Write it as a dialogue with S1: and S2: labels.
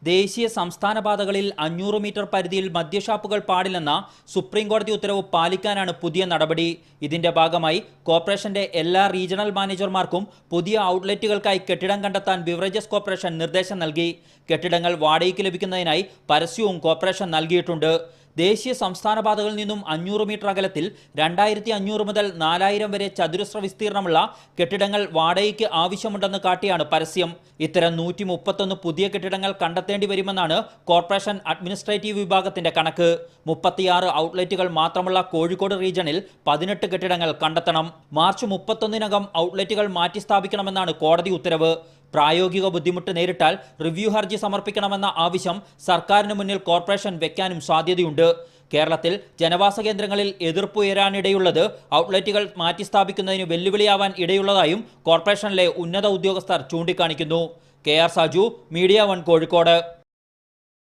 S1: ദേശീയ സംസ്ഥാന പാതകളിൽ 500 മീറ്റർ പരിധിയിൽ മദ്യഷാപ്പുകൾ പാടില്ലെന്ന സുപ്രീം കോടതി ഉത്തരവ് പാലിക്കാനാണ് പുതിയ നടപടി. ഇതിന്റെ ഭാഗമായി കോർപ്പറേഷന്റെ എല്ലാ റീജിയണൽ മാനേജർമാർക്കും പുതിയ ഔട്ട്ലെറ്റുകൾക്കായി കെട്ടിടം കണ്ടെത്താൻ ബിവറേജസ് കോർപ്പറേഷൻ നിർദ്ദേശം നൽകി. കെട്ടിടങ്ങൾ വാടകയ്ക്ക് ലഭിക്കുന്നതിനായി പരസ്യവും കോർപ്പറേഷൻ നൽകിയിട്ടുണ്ട്. ദേശീയ സംസ്ഥാന പാതകളിൽ നിന്നും 500 മീറ്റർ അകലത്തിൽ 2500 മുതൽ 4000 വരെ ചതുരശ്ര വിസ്തീർണമുള്ള കെട്ടിടങ്ങൾ വാടകയ്ക്ക് ആവശ്യമുണ്ടെന്ന് കാട്ടിയാണ് പരസ്യം. ഇത്തരം 131 പുതിയ കെട്ടിടങ്ങൾ കണ്ടെത്തേണ്ടി വരുമെന്നാണ് കോർപ്പറേഷൻ അഡ്മിനിസ്ട്രേറ്റീവ് വിഭാഗത്തിന്റെ കണക്ക്. 36 ഔട്ട്ലെറ്റുകൾ മാത്രമുള്ള കോഴിക്കോട് റീജിയണിൽ 18 കെട്ടിടങ്ങൾ കണ്ടെത്തണം. മാർച്ച് 31-നകം ഔട്ട്ലെറ്റുകൾ മാറ്റി സ്ഥാപിക്കണമെന്നാണ് കോടതി ഉത്തരവ്. പ്രായോഗിക ബുദ്ധിമുട്ട് നേരിട്ടാൽ റിവ്യൂ ഹർജി സമർപ്പിക്കണമെന്ന ആവശ്യം സർക്കാരിന് മുന്നിൽ കോർപ്പറേഷൻ വെക്കാനും സാധ്യതയുണ്ട്. കേരളത്തിൽ ജനവാസ കേന്ദ്രങ്ങളിൽ എതിർപ്പ് ഉയരാനിടയുള്ളത് ഔട്ട്ലെറ്റുകൾ മാറ്റിസ്ഥാപിക്കുന്നതിന് വെല്ലുവിളിയാവാൻ ഇടയുള്ളതായും കോർപ്പറേഷനിലെ ഉന്നത ഉദ്യോഗസ്ഥർ ചൂണ്ടിക്കാണിക്കുന്നു. KR Saju, media 1 Kozhikode.